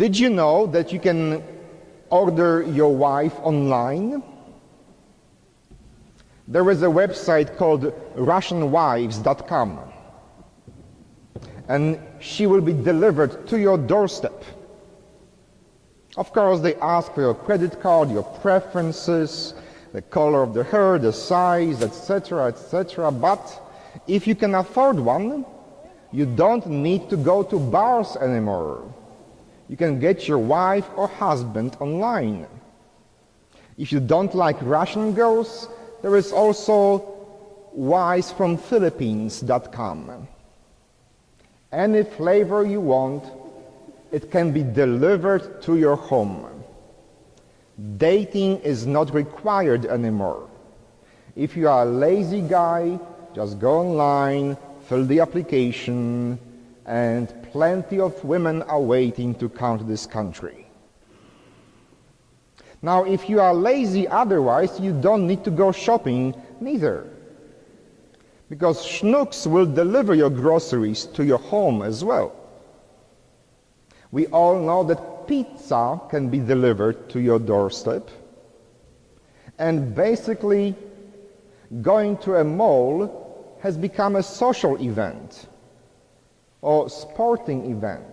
Did you know that you can order your wife online? There is a website called RussianWives.com, and she will be delivered to your doorstep. Of course, they ask for your credit card, your preferences, the color of the hair, the size, etc., etc. But if you can afford one, you don't need to go to bars anymore. You can get your wife or husband online. If you don't like Russian girls, there is also wisefromphilippines.com. Any flavor you want, it can be delivered to your home. Dating is not required anymore. If you are a lazy guy, just go online, fill the application, and plenty of women are waiting to come to this country. Now, if you are lazy otherwise, you don't need to go shopping neither, because Schnooks will deliver your groceries to your home as well. We all know that pizza can be delivered to your doorstep, and basically going to a mall has become a social event or sporting event,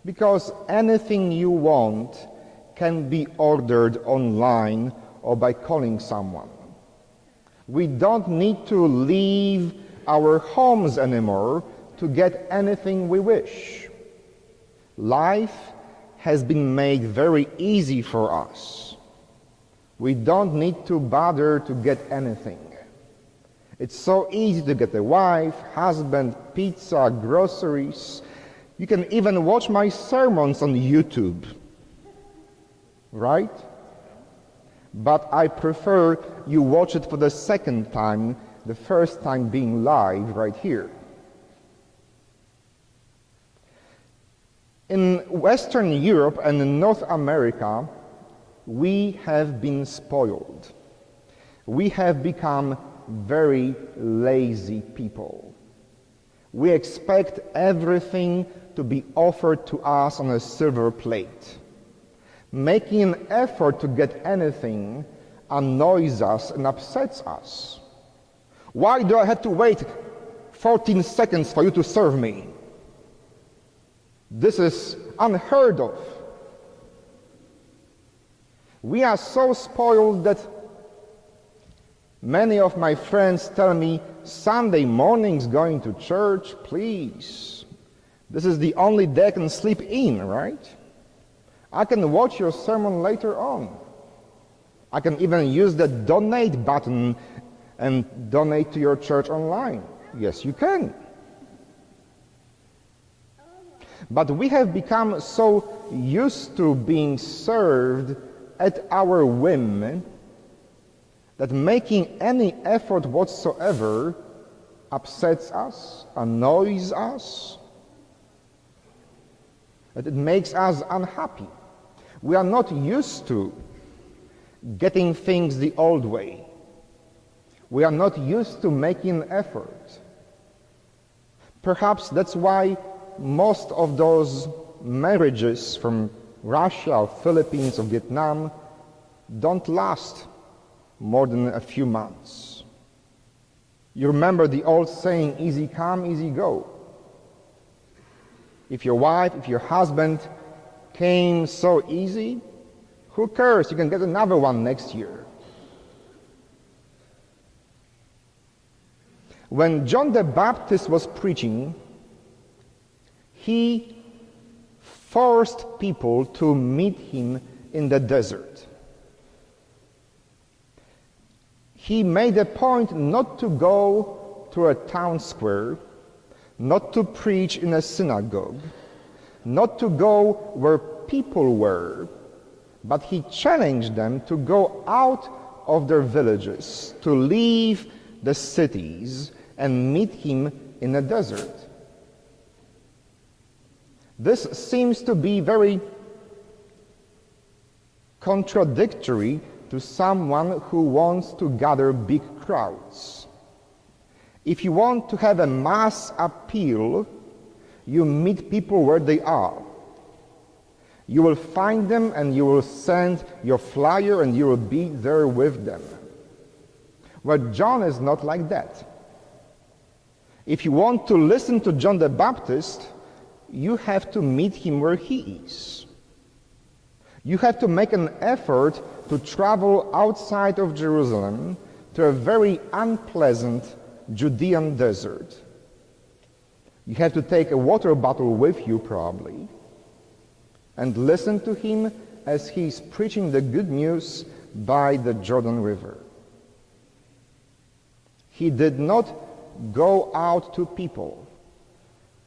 because anything you want can be ordered online or by calling someone. We don't need to leave our homes anymore to get anything we wish. Life has been made very easy for us. We don't need to bother to get anything. It's so easy to get a wife, husband, pizza, groceries. You can even watch my sermons on YouTube, right? But I prefer you watch it for the second time, the first time being live right here. In Western Europe and in North America, we have been spoiled. We have become very lazy people. We expect everything to be offered to us on a silver plate. Making an effort to get anything annoys us and upsets us. Why do I have to wait 14 seconds for you to serve me? This is unheard of. We are so spoiled that many of my friends tell me, Sunday mornings going to church, please. This is the only day I can sleep in, right? I can watch your sermon later on. I can even use the donate button and donate to your church online. Yes, you can. But we have become so used to being served at our whim that making any effort whatsoever upsets us, annoys us, that it makes us unhappy. We are not used to getting things the old way. We are not used to making an effort. Perhaps that's why most of those marriages from Russia or Philippines or Vietnam don't last more than a few months. You remember the old saying, easy come, easy go. If your wife, if your husband came so easy, who cares? You can get another one next year. When John the Baptist was preaching, he forced people to meet him in the desert. He made a point not to go to a town square, not to preach in a synagogue, not to go where people were, but he challenged them to go out of their villages, to leave the cities and meet him in the desert. This seems to be very contradictory to someone who wants to gather big crowds. If you want to have a mass appeal, you meet people where they are. You will find them and you will send your flyer and you will be there with them. But John is not like that. If you want to listen to John the Baptist, you have to meet him where he is. You have to make an effort to travel outside of Jerusalem to a very unpleasant Judean desert. You have to take a water bottle with you probably and listen to him as he's preaching the good news by the Jordan River. He did not go out to people.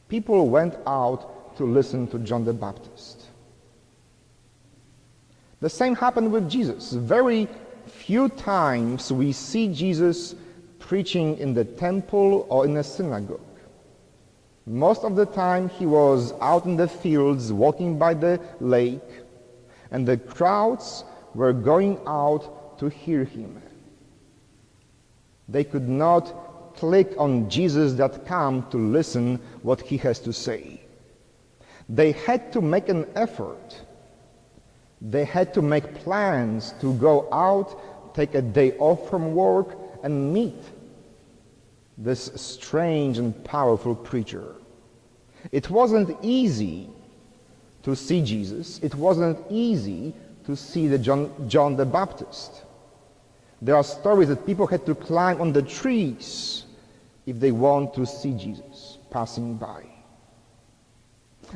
People went out to listen to John the Baptist. The same happened with Jesus. Very few times we see Jesus preaching in the temple or in a synagogue. Most of the time he was out in the fields, walking by the lake, and the crowds were going out to hear him. They could not click on Jesus.com to listen what he has to say. They had to make an effort. They had to make plans to go out, take a day off from work, and meet this strange and powerful preacher. It wasn't easy to see Jesus. It wasn't easy to see the John the Baptist. There are stories that people had to climb on the trees if they want to see Jesus passing by.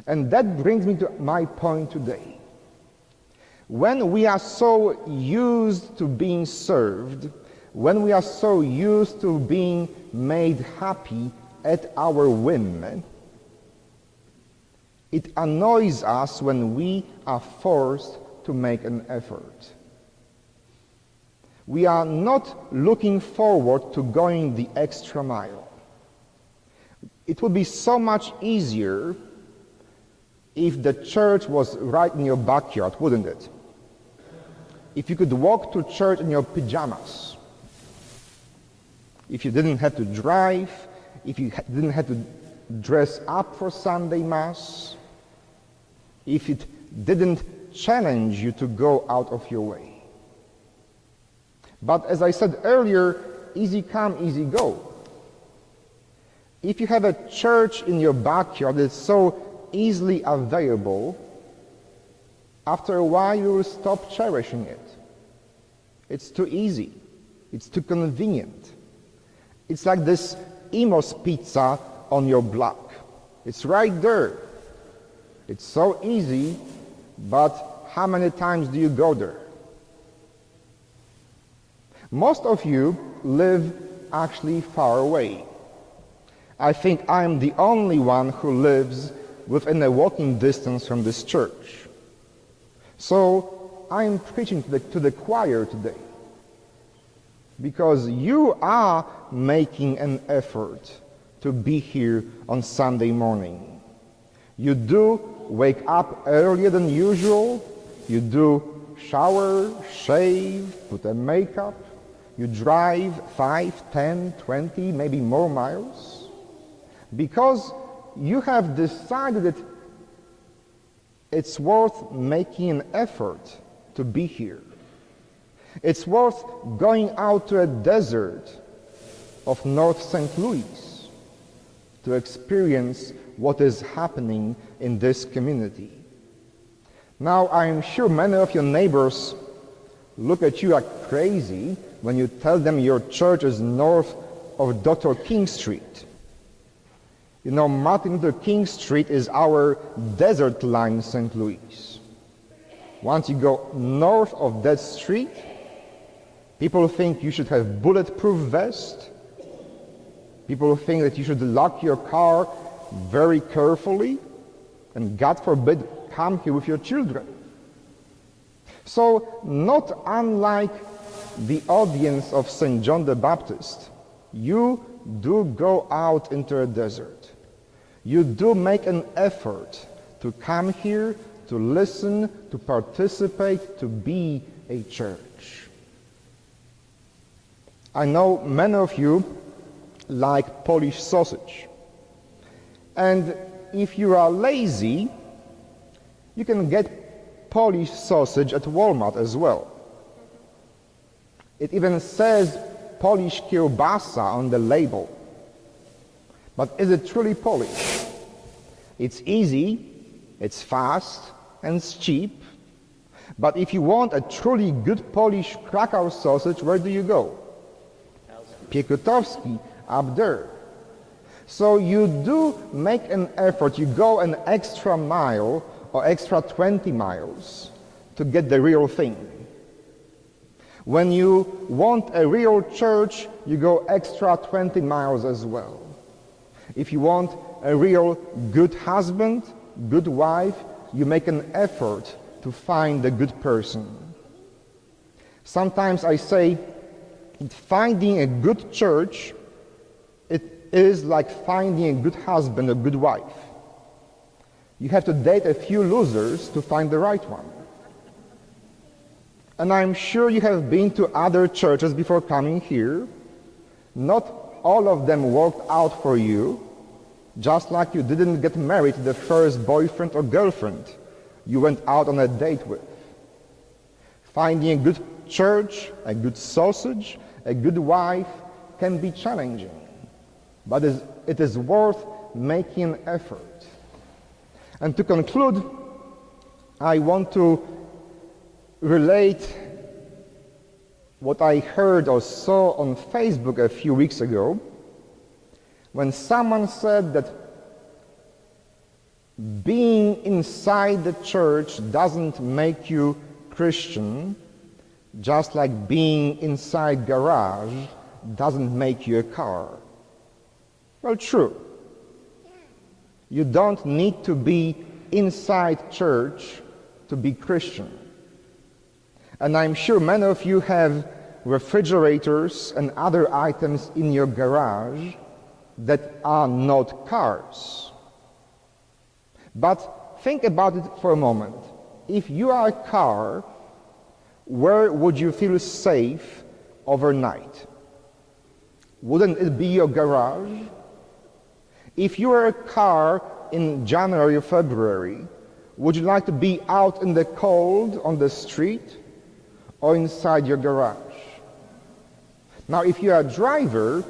And that brings me to my point today. When we are so used to being served, when we are so used to being made happy at our whim, it annoys us when we are forced to make an effort. We are not looking forward to going the extra mile. It would be so much easier if the church was right in your backyard, wouldn't it? If you could walk to church in your pajamas, if you didn't have to drive, if you didn't have to dress up for Sunday Mass, if it didn't challenge you to go out of your way. But as I said earlier, easy come, easy go. If you have a church in your backyard that's so easily available, after a while you will stop cherishing it. It's too easy. It's too convenient. It's like this Emos pizza on your block. It's right there. It's so easy, but how many times do you go there? Most of you live actually far away. I think I'm the only one who lives within a walking distance from this church. So I'm preaching to the choir today because you are making an effort to be here on Sunday morning. You do wake up earlier than usual. You do shower, shave, put on makeup. You drive 5, 10, 20, maybe more miles because you have decided that it's worth making an effort to be here. It's worth going out to a desert of North St. Louis to experience what is happening in this community. Now, I'm sure many of your neighbors look at you like crazy when you tell them your church is north of Dr. King Street. You know, Martin Luther King Street is our desert line in St. Louis. Once you go north of that street, people think you should have bulletproof vest. People think that you should lock your car very carefully, and God forbid, come here with your children. So, not unlike the audience of St. John the Baptist, you do go out into a desert. You do make an effort to come here, to listen, to participate, to be a church. I know many of you like Polish sausage. And if you are lazy, you can get Polish sausage at Walmart as well. It even says Polish kiełbasa on the label. But is it truly Polish? It's easy, it's fast, and it's cheap. But if you want a truly good Polish Krakow sausage, where do you go? Piekutowski, up there. So you do make an effort, you go an extra mile or extra 20 miles to get the real thing. When you want a real church, you go extra 20 miles as well. If you want a real good husband, good wife, you make an effort to find a good person. Sometimes I say, finding a good church, it is like finding a good husband, a good wife. You have to date a few losers to find the right one. And I'm sure you have been to other churches before coming here. Not all of them worked out for you, just like you didn't get married to the first boyfriend or girlfriend you went out on a date with. Finding a good church, a good sausage, a good wife can be challenging, but it is worth making an effort. And to conclude, I want to relate what I heard or saw on Facebook a few weeks ago, when someone said that being inside the church doesn't make you Christian, just like being inside garage doesn't make you a car. Well, true. You don't need to be inside church to be Christian. And I'm sure many of you have refrigerators and other items in your garage that are not cars. But think about it for a moment. If you are a car, where would you feel safe overnight? Wouldn't it be your garage? If you were a car in January or February, would you like to be out in the cold on the street or inside your garage? Now, if you are a driver,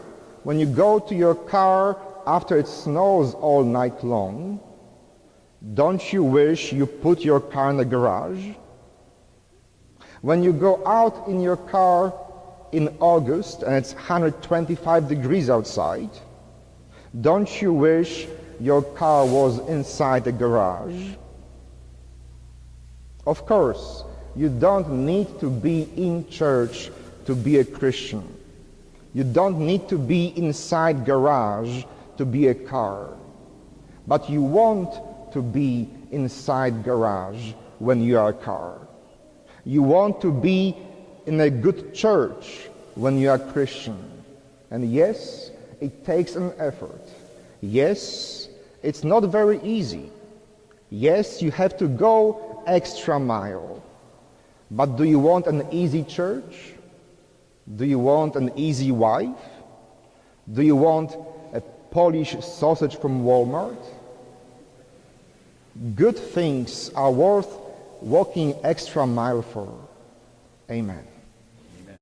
when you go to your car after it snows all night long, don't you wish you put your car in the garage? When you go out in your car in August and it's 125 degrees outside, don't you wish your car was inside the garage? Of course, you don't need to be in church to be a Christian. You don't need to be inside garage to be a car. But you want to be inside garage when you are a car. You want to be in a good church when you are Christian. And yes, it takes an effort. Yes, it's not very easy. Yes, you have to go extra mile. But do you want an easy church? Do you want an easy wife? Do you want a Polish sausage from Walmart? Good things are worth walking extra mile for. Amen.